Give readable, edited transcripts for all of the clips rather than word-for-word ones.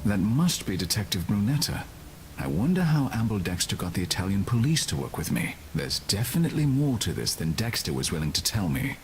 That must be Detective Brunneta. I wonder how Amble Dexter got the Italian police to work with me. There's definitely more to this than Dexter was willing to tell me.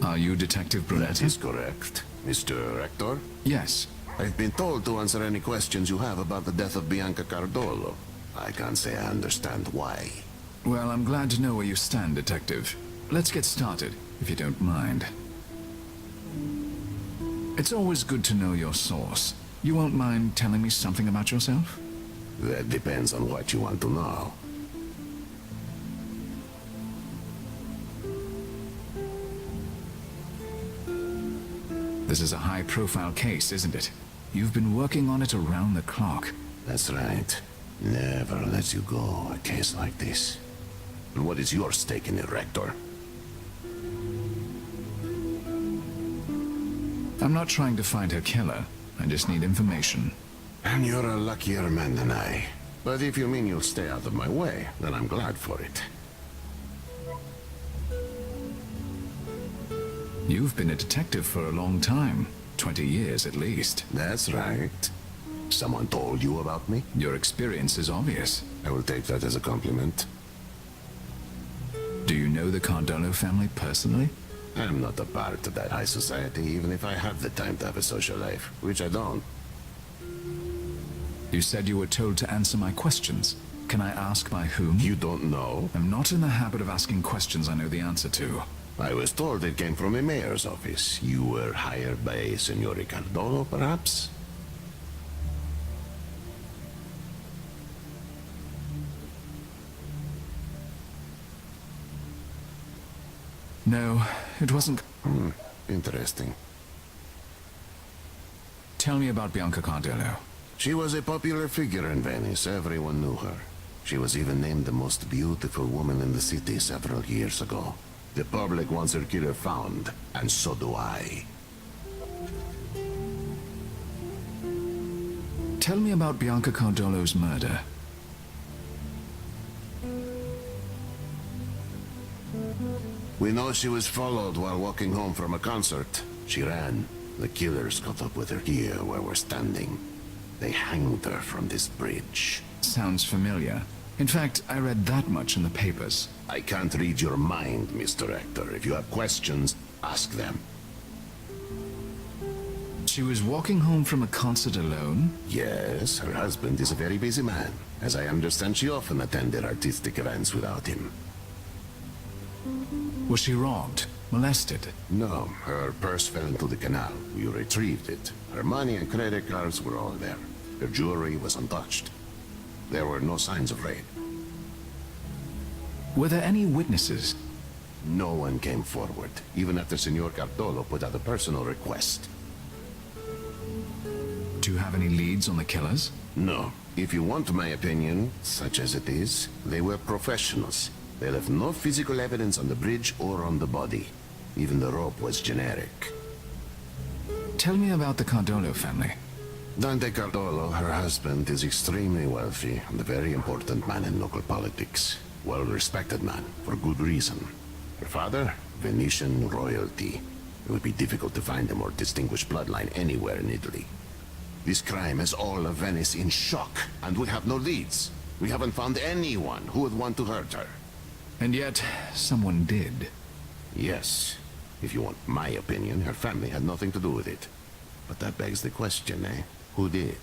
Are you Detective Brunneta? That is correct. Mr. Rector? Yes. I've been told to answer any questions you have about the death of Bianca Cardolo. I can't say I understand why. Well, I'm glad to know where you stand, Detective. Let's get started, if you don't mind. It's always good to know your source. You won't mind telling me something about yourself? That depends on what you want to know. This is a high-profile case, isn't it? You've been working on it around the clock. That's right. Never lets you go, a case like this. And what is your stake in it, Rector? I'm not trying to find her killer. I just need information. And you're a luckier man than I. But if you mean you'll stay out of my way, then I'm glad for it. You've been a detective for a long time. 20 years at least. That's right. Someone told you about me? Your experience is obvious. I will take that as a compliment. Do you know the Cardolo family personally? I'm not a part of that high society, even if I have the time to have a social life, which I don't. You said you were told to answer my questions. Can I ask by whom? You don't know? I'm not in the habit of asking questions I know the answer to. I was told it came from a mayor's office. You were hired by Senor Cardolo, perhaps? No, it wasn't. Interesting. Tell me about Bianca Cardolo. She was a popular figure in Venice. Everyone knew her. She was even named the most beautiful woman in the city several years ago. The public wants her killer found, and so do I. Tell me about Bianca Cardolo's murder. We know she was followed while walking home from a concert. She ran. The killers caught up with her here where we're standing. They hanged her from this bridge. Sounds familiar. In fact, I read that much in the papers. I can't read your mind, Mr. Rector. If you have questions, ask them. She was walking home from a concert alone? Yes, her husband is a very busy man. As I understand, she often attended artistic events without him. Was she robbed? Molested? No, her purse fell into the canal. We retrieved it. Her money and credit cards were all there. Her jewelry was untouched. There were no signs of rape. Were there any witnesses? No one came forward, even after Senor Cardolo put out a personal request. Do you have any leads on the killers? No. If you want my opinion, such as it is, they were professionals. They left no physical evidence on the bridge or on the body. Even the rope was generic. Tell me about the Cardolo family. Dante Cardolo, her husband, is extremely wealthy and a very important man in local politics. Well-respected man, for good reason. Her father, Venetian royalty. It would be difficult to find a more distinguished bloodline anywhere in Italy. This crime has all of Venice in shock, and we have no leads. We haven't found anyone who would want to hurt her. And yet, someone did. Yes. If you want my opinion, her family had nothing to do with it. But that begs the question, eh? Who did?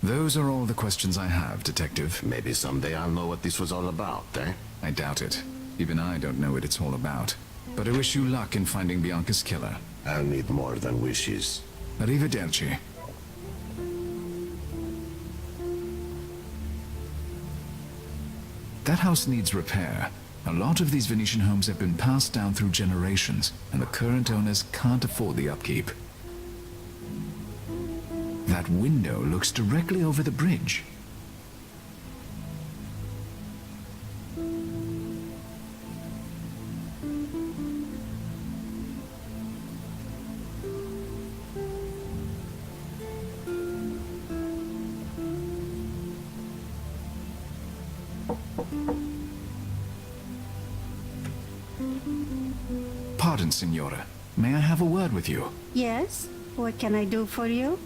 Those are all the questions I have, Detective. Maybe someday I'll know what this was all about, eh? I doubt it. Even I don't know what it's all about. But I wish you luck in finding Bianca's killer. I'll need more than wishes. Arrivederci. That house needs repair. A lot of these Venetian homes have been passed down through generations, and the current owners can't afford the upkeep. That window looks directly over the bridge. pardon, Signora. May I have a word with you? Yes? What can I do for you?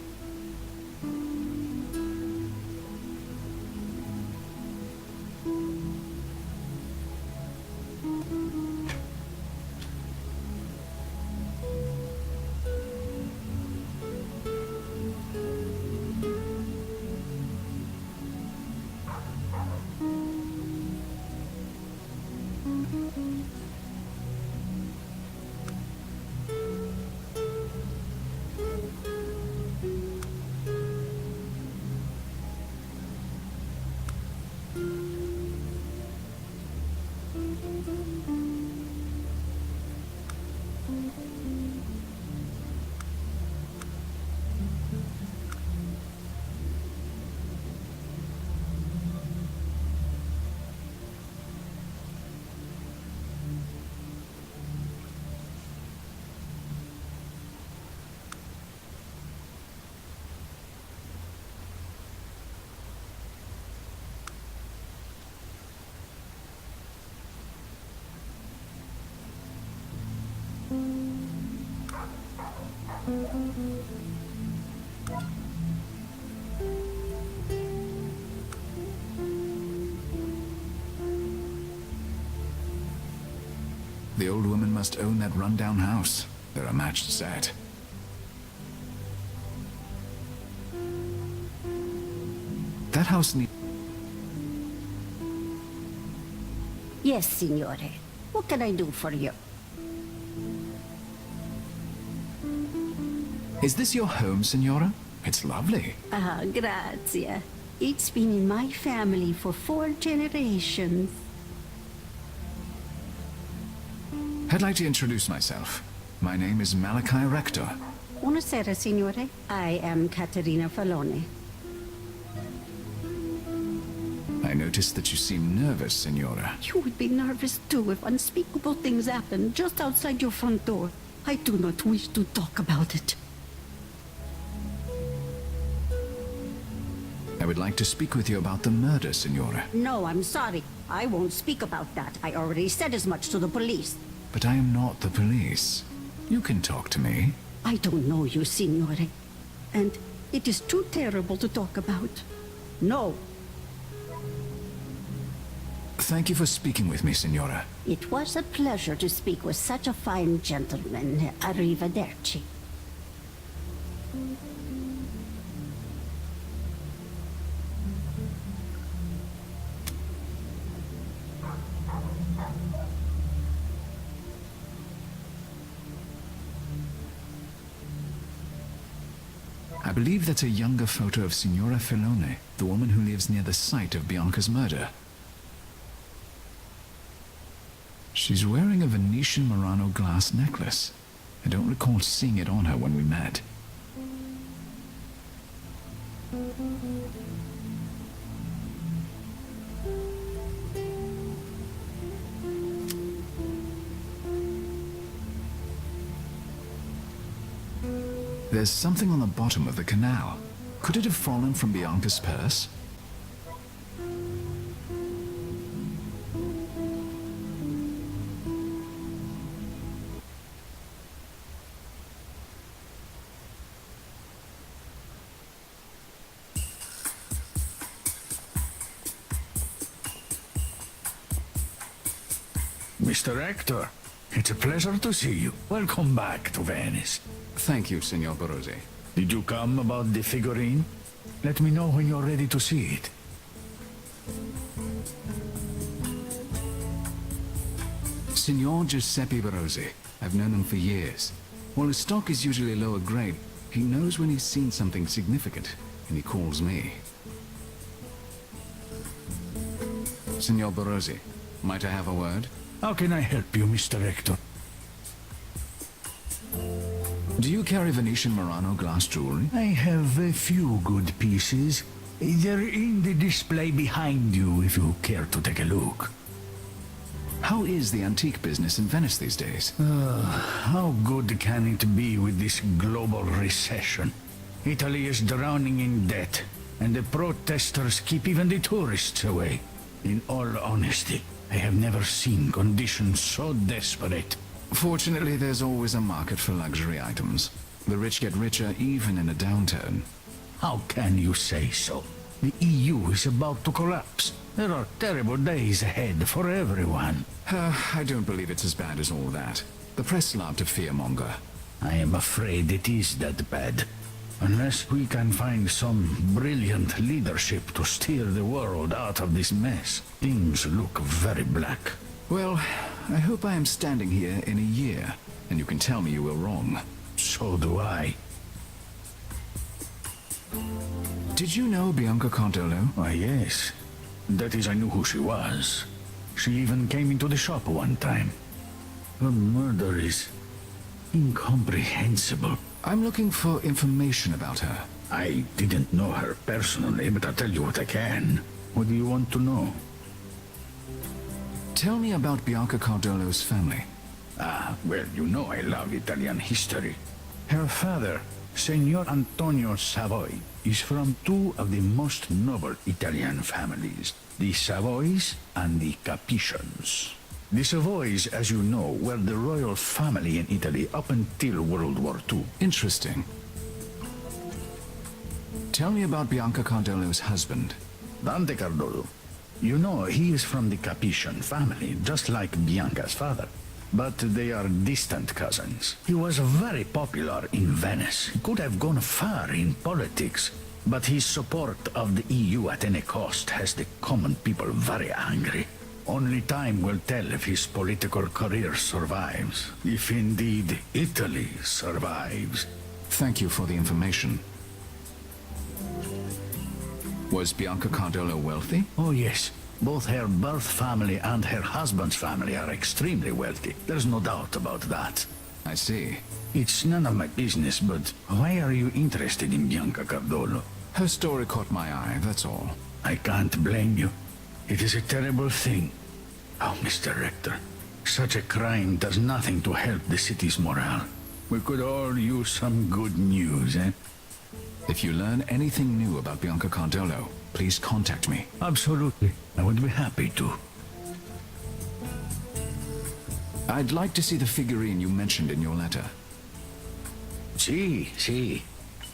The old woman must own that run-down house. They're a matched set. That house needs... Yes, Signore. What can I do for you? Is this your home, Signora? It's lovely. Ah, grazie. It's been in my family for 4 generations. I'd like to introduce myself. My name is Malachi Rector. Buonasera, Signore. I am Caterina Falone. I noticed that you seem nervous, Signora. You would be nervous too if unspeakable things happen just outside your front door. I do not wish to talk about it. I would like to speak with you about the murder, Signora. No, I'm sorry. I won't speak about that. I already said as much to the police. But I am not the police. You can talk to me. I don't know you, Signore. And it is too terrible to talk about. No. Thank you for speaking with me, Signora. It was a pleasure to speak with such a fine gentleman. Arrivederci. I believe that's a younger photo of Signora Falone, the woman who lives near the site of Bianca's murder. She's wearing a Venetian Murano glass necklace. I don't recall seeing it on her when we met. There's something on the bottom of the canal. Could it have fallen from Bianca's purse? Mr. Hector, it's a pleasure to see you. Welcome back to Venice. Thank you, Signor Barozzi. Did you come about the figurine? Let me know when you're ready to see it. Signor Giuseppe Barozzi. I've known him for years. While his stock is usually lower grade, he knows when he's seen something significant, and he calls me. Signor Barozzi, might I have a word? How can I help you, Mr. Hector? Do you carry Venetian Murano glass jewelry? I have a few good pieces. They're in the display behind you if you care to take a look. How is the antique business in Venice these days? How good can it be with this global recession? Italy is drowning in debt, and the protesters keep even the tourists away. In all honesty, I have never seen conditions so desperate. Fortunately, there's always a market for luxury items. The rich get richer even in a downturn. How can you say so? The EU is about to collapse. There are terrible days ahead for everyone. I don't believe it's as bad as all that. The press love to fearmonger. I am afraid it is that bad. Unless we can find some brilliant leadership to steer the world out of this mess, things look very black. Well, I hope I am standing here in a year, and you can tell me you were wrong. So do I. Did you know Bianca Cardolo? Why, yes. That is, I knew who she was. She even came into the shop one time. Her murder is incomprehensible. I'm looking for information about her. I didn't know her personally, but I'll tell you what I can. What do you want to know? Tell me about Bianca Cardolo's family. Well, you know I love Italian history. Her father, Signor Antonio Savoy, is from two of the most noble Italian families, the Savoys and the Capetians. The Savoys, as you know, were the royal family in Italy up until World War II. Interesting. Tell me about Bianca Cardolo's husband. Dante Cardolo. You know, he is from the Capetian family, just like Bianca's father. But they are distant cousins. He was very popular in Venice. He could have gone far in politics. But his support of the EU at any cost has the common people very angry. Only time will tell if his political career survives. If indeed Italy survives. Thank you for the information. Was Bianca Cardolo wealthy? Oh yes. Both her birth family and her husband's family are extremely wealthy. There's no doubt about that. I see. It's none of my business, but why are you interested in Bianca Cardolo? Her story caught my eye, that's all. I can't blame you. It is a terrible thing. Oh, Mr. Rector, such a crime does nothing to help the city's morale. We could all use some good news, eh? If you learn anything new about Bianca Cardolo, please contact me. Absolutely. I would be happy to. I'd like to see the figurine you mentioned in your letter. See.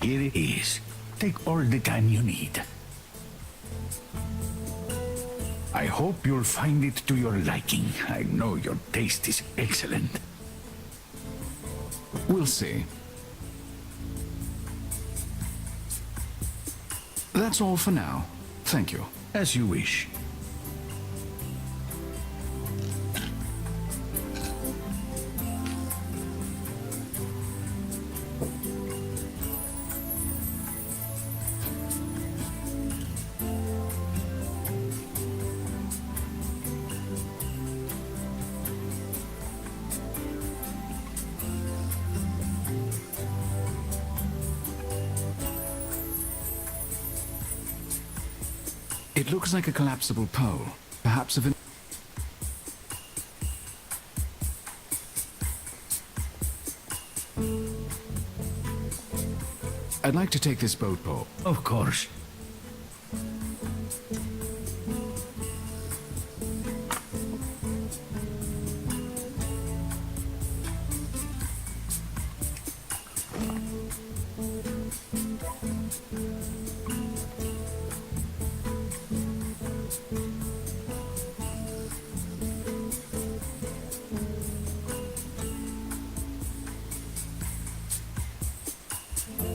Here it is. Take all the time you need. I hope you'll find it to your liking. I know your taste is excellent. We'll see. That's all for now. Thank you. As you wish. It looks like a collapsible pole, perhaps of an... I'd like to take this boat pole. Of course.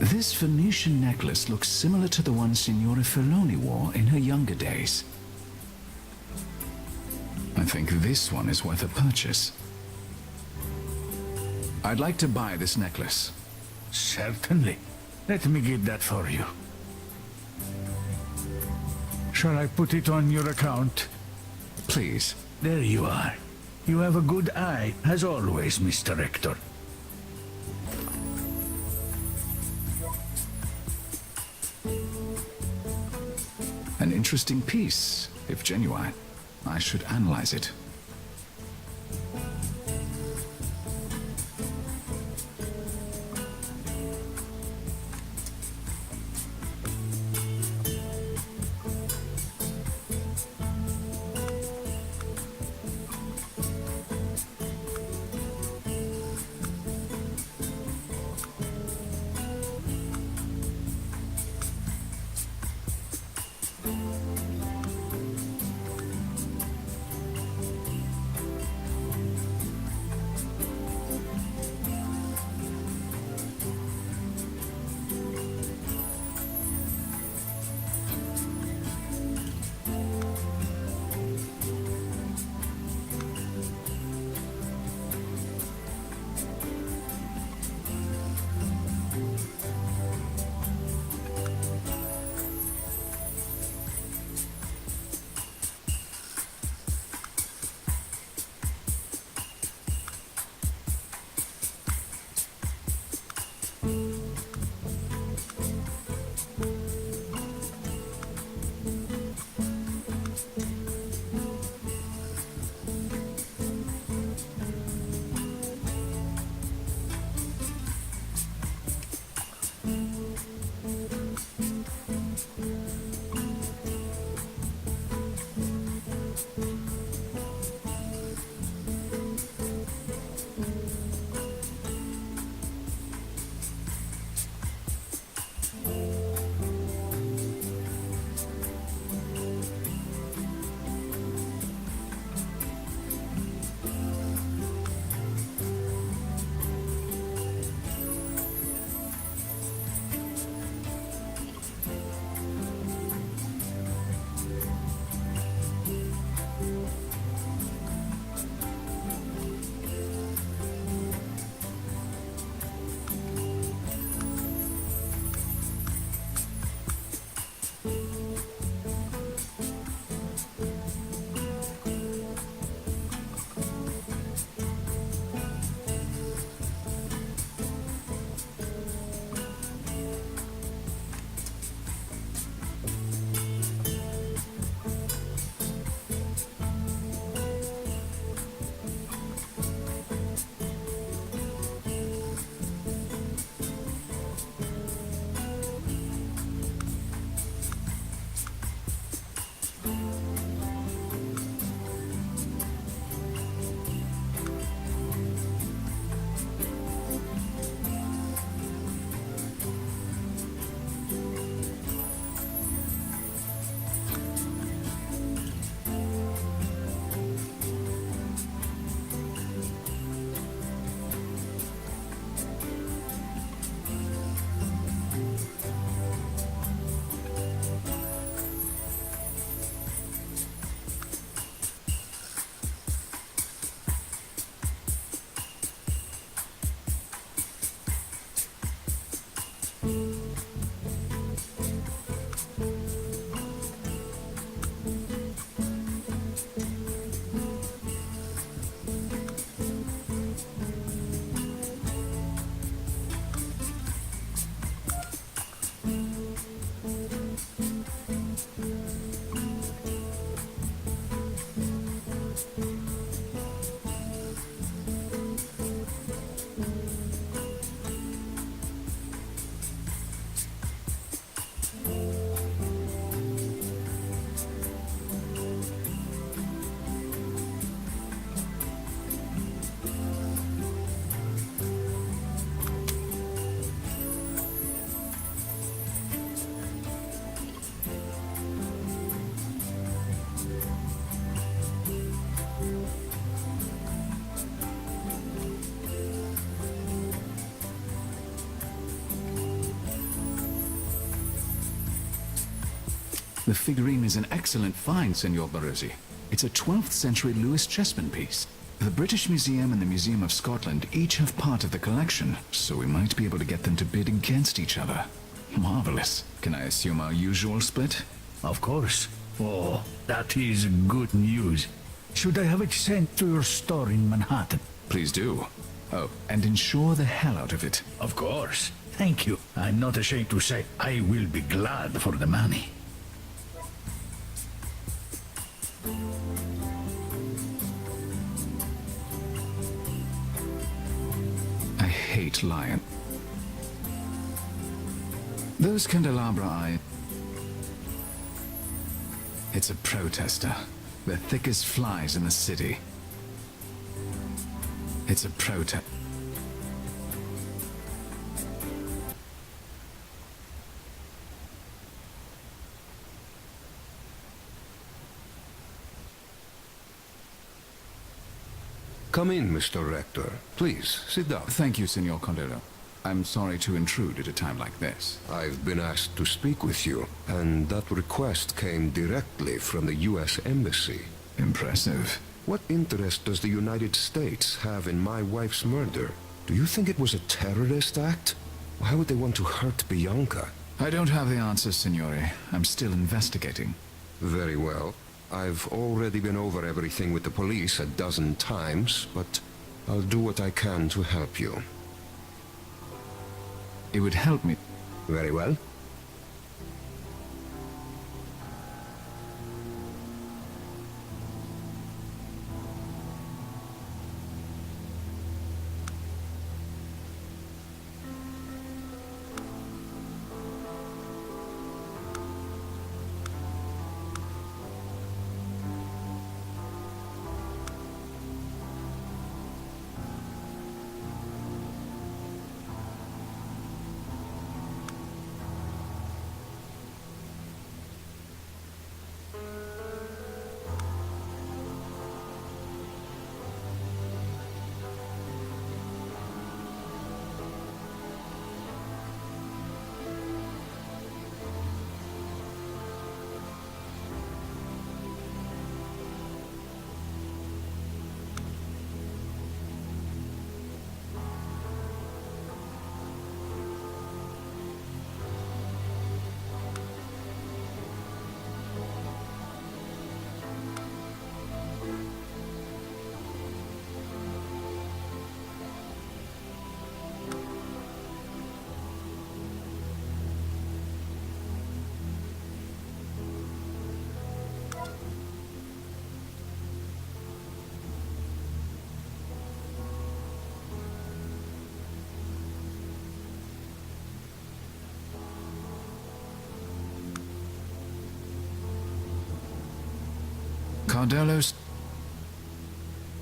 This Venetian necklace looks similar to the one Signora Filoni wore in her younger days. I think this one is worth a purchase. I'd like to buy this necklace. Certainly. Let me get that for you. Shall I put it on your account? Please. There you are. You have a good eye, as always, Mr. Rector. An interesting piece, if genuine. I should analyze it. The figurine is an excellent find, Senor Barozzi. It's a 12th century Lewis Chessman piece. The British Museum and the Museum of Scotland each have part of the collection, so we might be able to get them to bid against each other. Marvelous. Can I assume our usual split? Of course. Oh, that is good news. Should I have it sent to your store in Manhattan? Please do. Oh, and insure the hell out of it. Of course. Thank you. I'm not ashamed to say I will be glad for the money. I hate lion. Those candelabra It's a protester. The thickest flies in the city. It's a protest. Come in, Mr. Rector. Please, sit down. Thank you, Senor Cordero. I'm sorry to intrude at a time like this. I've been asked to speak with you, and that request came directly from the U.S. Embassy. Impressive. What interest does the United States have in my wife's murder? Do you think it was a terrorist act? Why would they want to hurt Bianca? I don't have the answers, Signore. I'm still investigating. Very well. I've already been over everything with the police a dozen times, but I'll do what I can to help you. It would help me. Very well.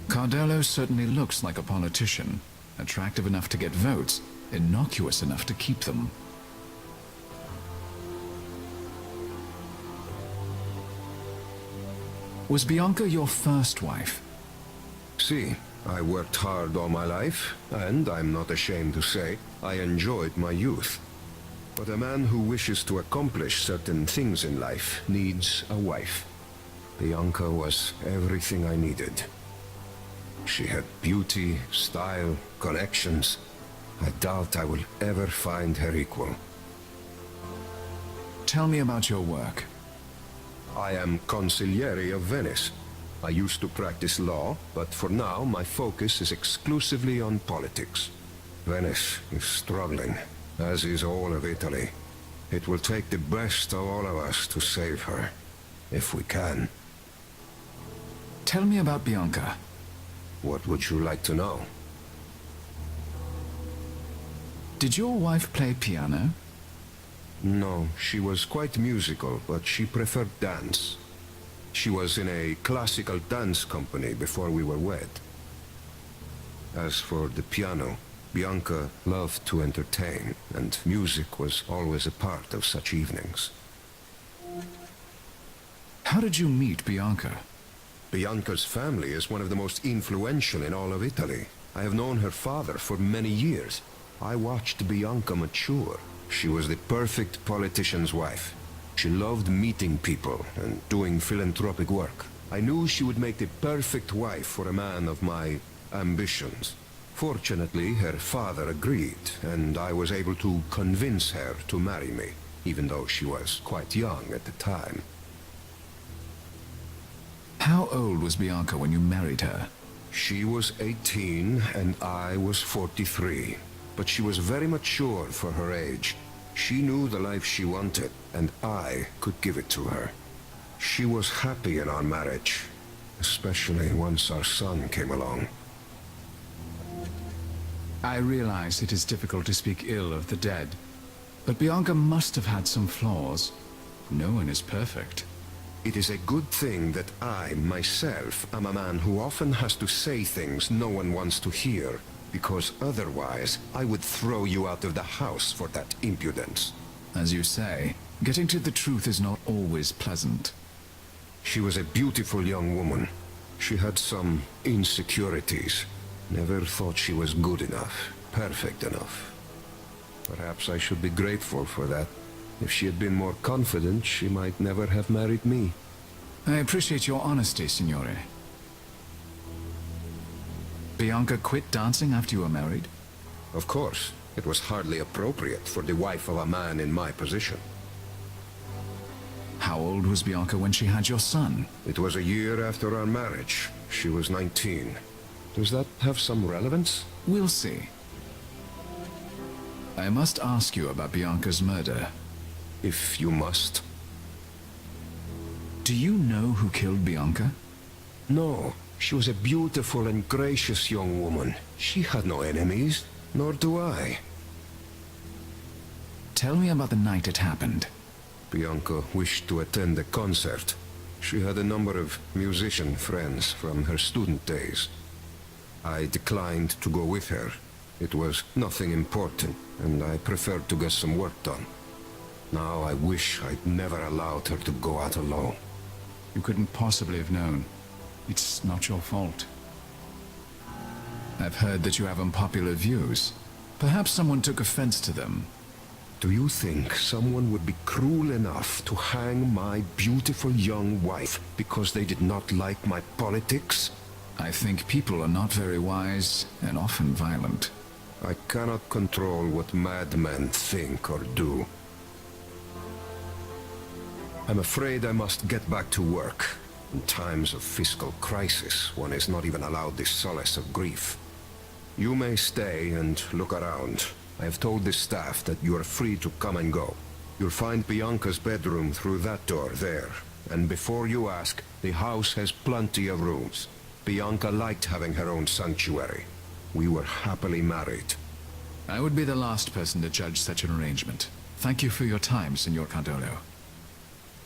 Cardello certainly looks like a politician, attractive enough to get votes, innocuous enough to keep them. Was Bianca your first wife? See, I worked hard all my life, and I'm not ashamed to say, I enjoyed my youth. But a man who wishes to accomplish certain things in life needs a wife. Bianca was everything I needed. She had beauty, style, connections. I doubt I will ever find her equal. Tell me about your work. I am consigliere of Venice. I used to practice law, but for now my focus is exclusively on politics. Venice is struggling, as is all of Italy. It will take the best of all of us to save her, if we can. Tell me about Bianca. What would you like to know? Did your wife play piano? No, she was quite musical, but she preferred dance. She was in a classical dance company before we were wed. As for the piano, Bianca loved to entertain, and music was always a part of such evenings. How did you meet Bianca? Bianca's family is one of the most influential in all of Italy. I have known her father for many years. I watched Bianca mature. She was the perfect politician's wife. She loved meeting people and doing philanthropic work. I knew she would make the perfect wife for a man of my ambitions. Fortunately, her father agreed, and I was able to convince her to marry me, even though she was quite young at the time. How old was Bianca when you married her? She was 18 and I was 43, but she was very mature for her age. She knew the life she wanted, and I could give it to her. She was happy in our marriage, especially once our son came along. I realize it is difficult to speak ill of the dead, but Bianca must have had some flaws. No one is perfect. It is a good thing that I, myself, am a man who often has to say things no one wants to hear, because otherwise I would throw you out of the house for that impudence. As you say, getting to the truth is not always pleasant. She was a beautiful young woman. She had some insecurities. Never thought she was good enough, perfect enough. Perhaps I should be grateful for that. If she had been more confident, she might never have married me. I appreciate your honesty, Signore. Bianca quit dancing after you were married? Of course. It was hardly appropriate for the wife of a man in my position. How old was Bianca when she had your son? It was a year after our marriage. She was 19. Does that have some relevance? We'll see. I must ask you about Bianca's murder. If you must. Do you know who killed Bianca? No, she was a beautiful and gracious young woman. She had no enemies, nor do I. Tell me about the night it happened. Bianca wished to attend a concert. She had a number of musician friends from her student days. I declined to go with her. It was nothing important, and I preferred to get some work done. Now I wish I'd never allowed her to go out alone. You couldn't possibly have known. It's not your fault. I've heard that you have unpopular views. Perhaps someone took offense to them. Do you think someone would be cruel enough to hang my beautiful young wife because they did not like my politics? I think people are not very wise and often violent. I cannot control what madmen think or do. I'm afraid I must get back to work. In times of fiscal crisis, one is not even allowed the solace of grief. You may stay and look around. I have told the staff that you are free to come and go. You'll find Bianca's bedroom through that door there. And before you ask, the house has plenty of rooms. Bianca liked having her own sanctuary. We were happily married. I would be the last person to judge such an arrangement. Thank you for your time, Signor Cardolo.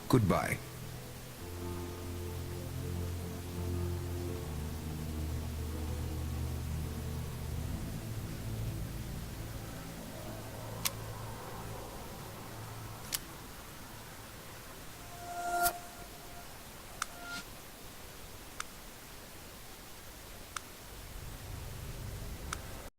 Goodbye.